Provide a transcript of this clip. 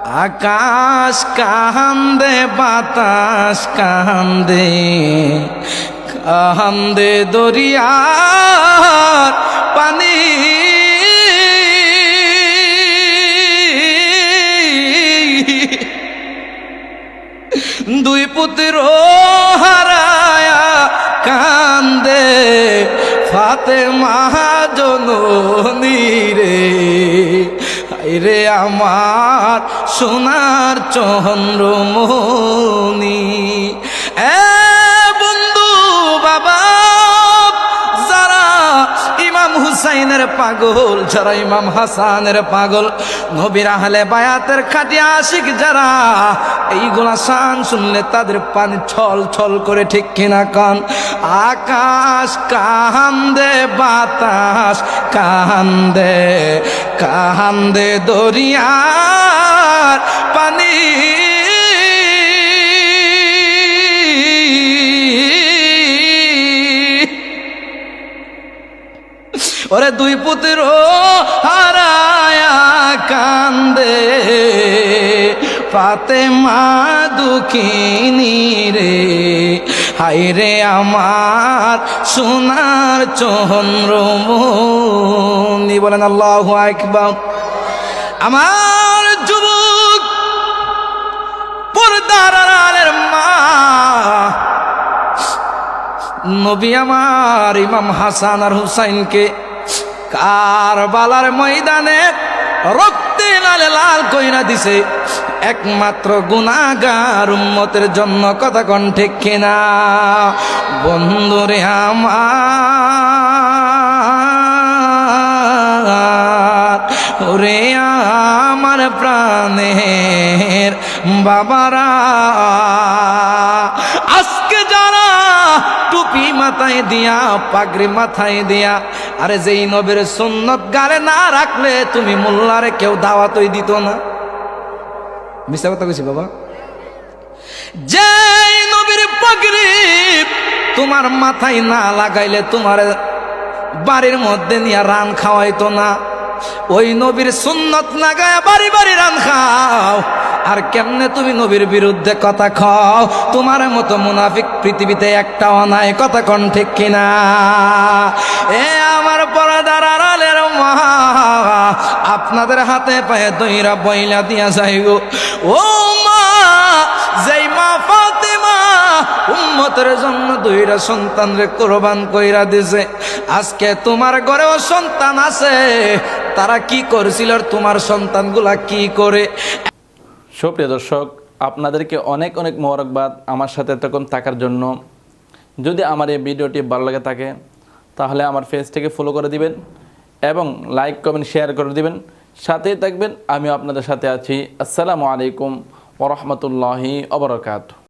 আকাশ কান্দে বাতাস কান্দে, কান্দে দরিয়ার পানি। দুই পুত্র হারায়া কান্দে ফাতেমা জননী রে। রে আমার সোনার চন্দ্রমণি। বন্ধু বাবা, যারা ইমাম হুসাইনের পাগল, যারা ইমাম হাসানের পাগল, নবীর আহলে বায়াতের খাঁটি আশিক যারা, এইগুলা শান শুনলে তাদের পানি ছল ছল করে, ঠিক কিনা কান? আকাশ কান্দে বাতাস কান্দে, কান্দে দরিয়ার পানি। ওরে দুই পুত্র হারায়া কান্দে ফাতেমা দুঃখিনী রে। হায়রে আমার সোনার চন্দ্রমণি। বলেন আল্লাহু আকবার। আমার যুবক পর্দার আড়ালের মা, নবী আমার ইমাম হাসান আর হুসাইনকে কারবালার ময়দানে রক্তে লালে লাল কইরা দিছে একমাত্র গুনাহগার উম্মতের জন্য। কথা কোন ঠিক কিনা? বন্ধুরে আমার, ওরে আমার প্রাণের বাবারা, আজকে যারা টুপি মাথায় দিয়া, পাগড়ি মাথায় দিয়া, আরে যেই নবীর সুন্নত গালে না রাখলে তুমি মোল্লারে কেউ দাওয়াতই দিত না। মিথ্যা কথা কইছি বাবা? যেই নবীর পাগড়ি তোমার মাথায় না লাগাইলে তোমার বাড়ির মধ্যে নিয়ে রান খাওয়াইতো না। ওই নবীর সুন্নত না গায়ে বাড়ি বাড়ি রান খাও, আর কেমনে তুমি নবীর বিরুদ্ধে কথা খাও? তোমার মতো মুনাফিক পৃথিবীতে একটাও নাই। কথা কোন ঠিক কিনা? এ আমার পর্দার আড়ালের মা, আপনাদের হাতে পায়ে দইরা বইলা দিয়া যাইগো। ও মা, যেই মা ফাতেমা উম্মতের জন্য দুইটা সন্তানরে কোরবান কইরা দিছে, আজকে তোমার ঘরেও সন্তান আছে, তারা কি করেছিল আর তোমার সন্তানগুলা কি করে? সুপ্রিয় দর্শক, আপনাদেরকে অনেক অনেক মোবারকবাদ আমার সাথে তখন থাকার জন্য। যদি আমার এই ভিডিওটি ভালো লাগে থাকে তাহলে আমার পেজটিকে ফলো করে দিবেন এবং লাইক কমেন্ট শেয়ার করে দিবেন। সাথেই থাকবেন, আমিও আপনাদের সাথে আছি। আসসালামু আলাইকুম ওয়া রাহমাতুল্লাহি ওয়া বারাকাতুহু।